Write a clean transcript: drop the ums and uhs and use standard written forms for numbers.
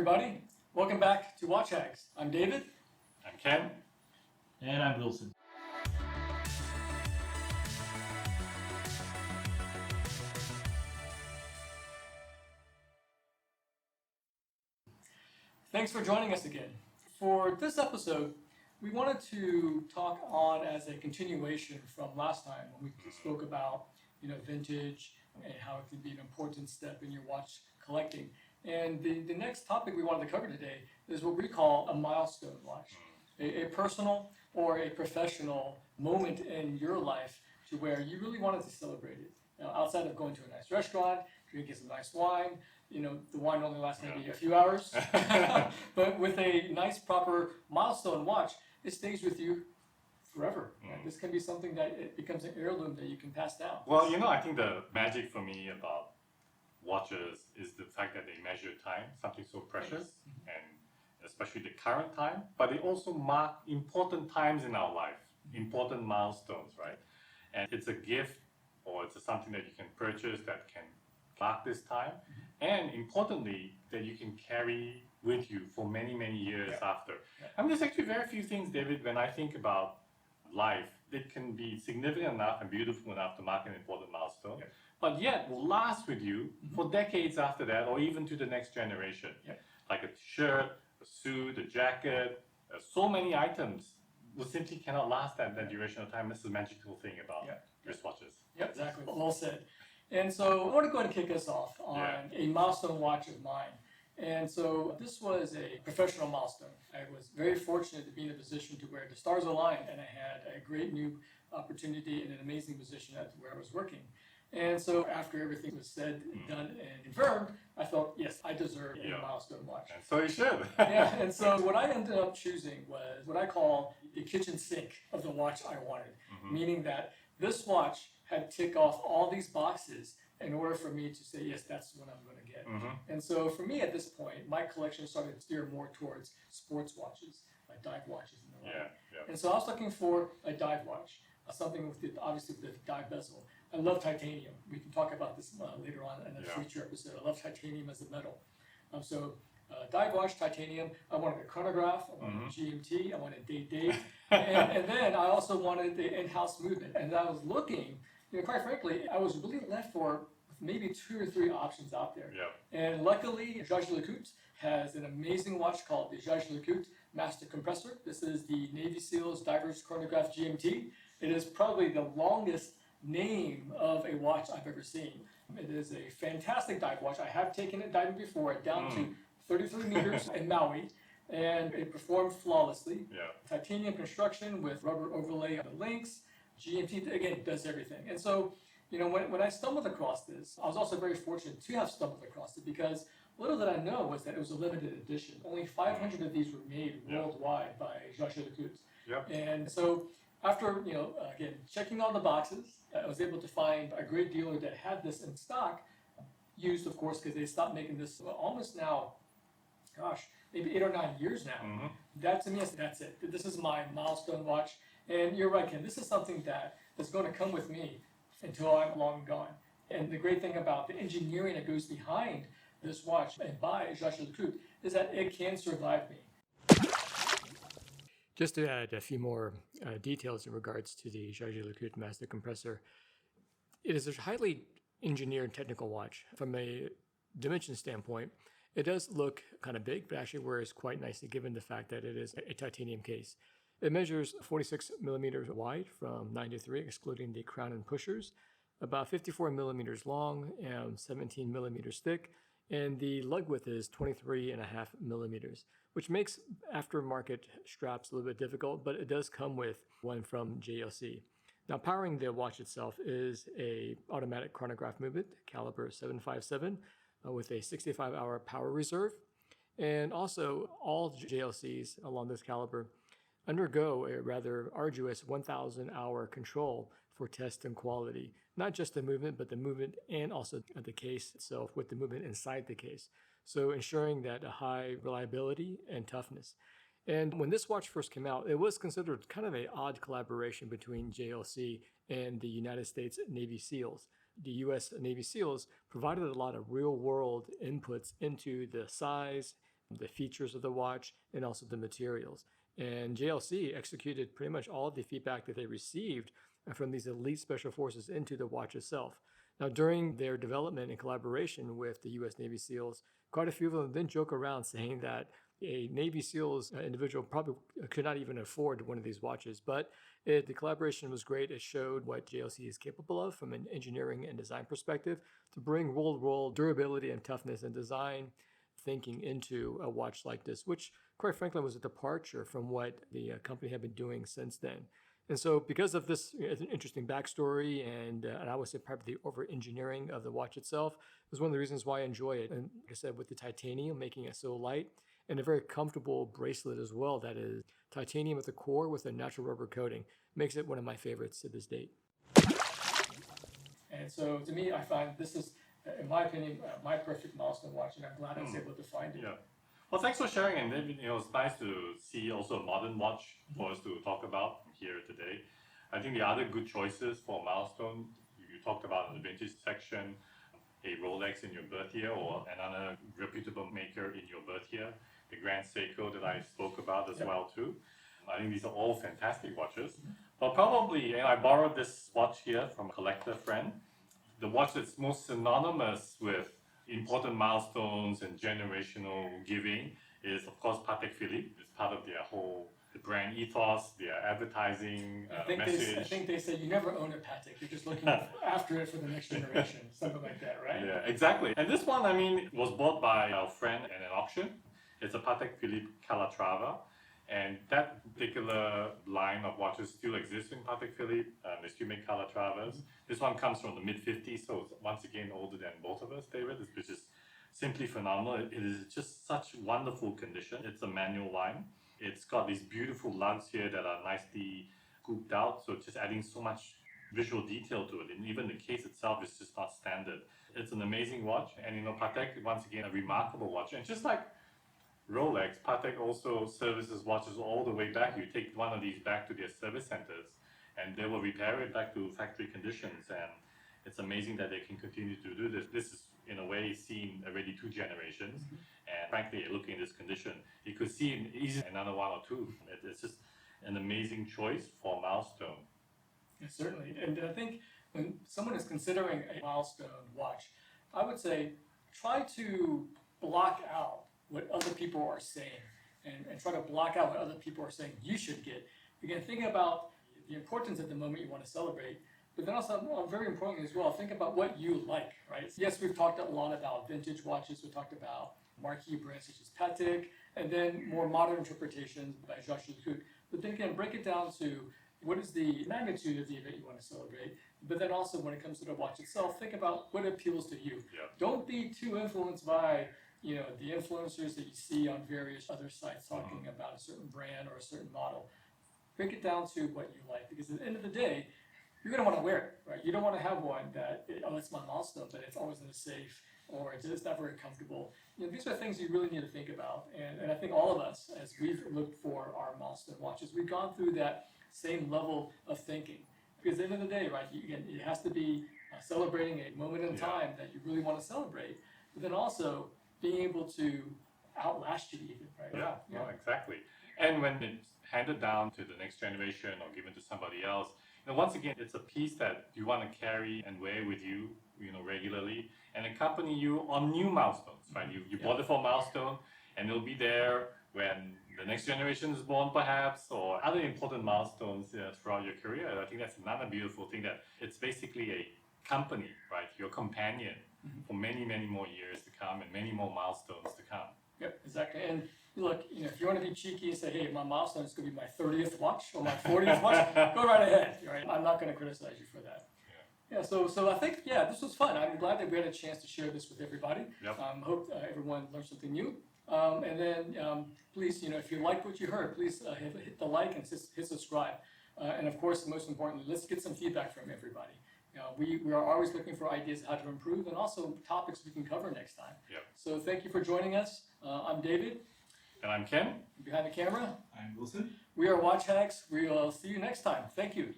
everybody. Welcome back to Watch Hags. I'm David. I'm Ken. And I'm Wilson. Thanks for joining us again. For this episode, we wanted to talk on as a continuation from last time when we spoke about vintage and how it can be an important step in your watch collecting. And the next topic we wanted to cover today is what we call a milestone watch, a personal or a professional moment in your life to where you really wanted to celebrate it. Now, outside of going to a nice restaurant, drinking some nice wine, the wine only lasts maybe a few hours, but with a nice proper milestone watch, it stays with you forever. And this can be something that it becomes an heirloom that you can pass down. Well, I think the magic for me about watches is the fact that they measure time, something so precious, and especially the current time, but they also mark important times in our life, important milestones, right? And it's a gift or it's something that you can purchase that can mark this time, and importantly, that you can carry with you for many, many years after. I mean, there's actually very few things, David, when I think about life, that can be significant enough and beautiful enough to mark an important milestone, but yet will last with you for decades after that, or even to the next generation. Like a shirt, a suit, a jacket, so many items will simply cannot last that duration of time. This is the magical thing about wristwatches. Yep, exactly. Well said. And so I want to go ahead and kick us off on a milestone watch of mine. And so this was a professional milestone. I was very fortunate to be in a position to where the stars aligned and I had a great new opportunity and an amazing position at where I was working. And so after everything was said, done, and confirmed, I felt, yes, I deserve a milestone watch. And so you should. And so what I ended up choosing was what I call the kitchen sink of the watch I wanted, meaning that this watch had to tick off all these boxes in order for me to say, yes, that's what I'm going to get. And so for me at this point, my collection started to steer more towards sports watches, like dive watches and the like. And so I was looking for a dive watch, something with obviously with the dive bezel. I love titanium. We can talk about this later on in a future episode. I love titanium as a metal. Dive watch, titanium. I wanted a chronograph. I wanted a GMT. I wanted date. and then I also wanted the in-house movement. And I was looking, quite frankly, I was really left for maybe 2 or 3 options out there. And luckily, LeCoultre has an amazing watch called the LeCoultre Master Compressor. This is the Navy SEALs Divers Chronograph GMT. It is probably the longest name of a watch I've ever seen. It is a fantastic dive watch. I have taken it diving before, down to 33 meters in Maui, and it performed flawlessly. Titanium construction with rubber overlay on the links. GMT, again, does everything. And so, when I stumbled across this, I was also very fortunate to have stumbled across it because little did I know was that it was a limited edition. Only 500 of these were made worldwide by LeCoultre. And so, after, again, checking all the boxes, I was able to find a great dealer that had this in stock, used, of course, because they stopped making this almost now, maybe 8 or 9 years now. That to me, that's it. This is my milestone watch. And you're right, Ken, this is something that is going to come with me until I'm long gone. And the great thing about the engineering that goes behind this watch and by LeCoultre is that it can survive me. Just to add a few more details in regards to the LeCoultre Master Compressor, it is a highly engineered technical watch. From a dimension standpoint, it does look kind of big, but actually wears quite nicely given the fact that it is a titanium case. It measures 46 millimeters wide from 9 to 3, excluding the crown and pushers, about 54 millimeters long and 17 millimeters thick, and the lug width is 23.5 millimeters, which makes aftermarket straps a little bit difficult, but it does come with one from JLC. Now, powering the watch itself is a automatic chronograph movement, caliber 757, with a 65-hour power reserve. And also, all JLCs along this caliber undergo a rather arduous 1,000-hour control for test and quality. Not just the movement, but the movement and also the case itself with the movement inside the case. So ensuring that a high reliability and toughness. And when this watch first came out, it was considered kind of an odd collaboration between JLC and the United States Navy SEALs. The U.S. Navy SEALs provided a lot of real-world inputs into the size, the features of the watch, and also the materials. And JLC executed pretty much all of the feedback that they received from these elite special forces into the watch itself. Now, during their development and collaboration with the U.S. Navy SEALs, quite a few of them then joke around saying that a Navy SEALs individual probably could not even afford one of these watches. But the collaboration was great. It showed what JLC is capable of from an engineering and design perspective to bring world durability and toughness and design thinking into a watch like this, which quite frankly was a departure from what the company had been doing since then. And so because of this interesting backstory and I would say probably the over-engineering of the watch itself is one of the reasons why I enjoy it. And like I said, with the titanium making it so light and a very comfortable bracelet as well that is titanium at the core with a natural rubber coating makes it one of my favorites to this date. And so to me, I find this is, in my opinion, my perfect milestone watch, and I'm glad I was able to find it. Yeah. Well, thanks for sharing, and it's nice to see also a modern watch for us to talk about here today. I think the other good choices for milestone, you talked about in the vintage section, a Rolex in your birth year or another reputable maker in your birth year, the Grand Seiko that I spoke about as well too. I think these are all fantastic watches. But probably, and I borrowed this watch here from a collector friend, the watch that's most synonymous with important milestones and generational giving is, of course, Patek Philippe. It's part of their whole brand ethos, their advertising message. I think they say you never own a Patek. You're just looking after it for the next generation, something like that, right? Yeah, exactly. And this one, I mean, was bought by a friend at an auction. It's a Patek Philippe Calatrava. And that particular line of watches still exists in Patek Philippe. They still make Calatravas. This one comes from the mid-50s, so it's once again older than both of us, David, which is simply phenomenal. It is just such wonderful condition. It's a manual line. It's got these beautiful lugs here that are nicely scooped out, so just adding so much visual detail to it. And even the case itself is just not standard. It's an amazing watch, and Patek, once again, a remarkable watch. And just like Rolex, Patek also services watches all the way back. You take one of these back to their service centers and they will repair it back to factory conditions. And it's amazing that they can continue to do this. This is, in a way, seen already 2 generations. And frankly, looking at this condition, you could see easily another 1 or 2. It's just an amazing choice for a milestone. Yeah, certainly. And I think when someone is considering a milestone watch, I would say try to block out what other people are saying and try to block out what other people are saying you should get. Again, think about the importance of the moment you want to celebrate, but then also, very importantly as well, think about what you like, right? Yes, we've talked a lot about vintage watches. We talked about marquee brands such as Patek, and then more modern interpretations by LeCoultre. But then again, break it down to what is the magnitude of the event you want to celebrate, but then also when it comes to the watch itself, think about what appeals to you. Yeah. Don't be too influenced by the influencers that you see on various other sites talking about a certain brand or a certain model. Break it down to what you like, because at the end of the day, you're going to want to wear it, right? You don't want to have one that, it's my milestone, but it's always in a safe, or it's not very comfortable. These are things you really need to think about. And I think all of us, as we've looked for our milestone watches, we've gone through that same level of thinking. Because at the end of the day, right, it has to be celebrating a moment in time that you really want to celebrate, but then also being able to outlast you even, right? Yeah, no, exactly. And when it's handed down to the next generation or given to somebody else, once again, it's a piece that you want to carry and wear with you, regularly and accompany you on new milestones, right? You bought it for a milestone and it'll be there when the next generation is born perhaps, or other important milestones throughout your career. I think that's another beautiful thing, that it's basically a company, right? Your companion for many, many more years to come and many more milestones to come. Yep, exactly. And look, if you want to be cheeky and say, hey, my milestone is going to be my 30th watch or my 40th watch, go right ahead. Right? I'm not going to criticize you for that. Yeah, so I think, this was fun. I'm glad that we had a chance to share this with everybody. Yep. Hope everyone learned something new. And then please, if you liked what you heard, please hit the like and hit subscribe. And of course, most importantly, let's get some feedback from everybody. We are always looking for ideas how to improve and also topics we can cover next time. Yep. So thank you for joining us. I'm David. And I'm Ken. Behind the camera. I'm Wilson. We are Watch Hags. We will see you next time. Thank you.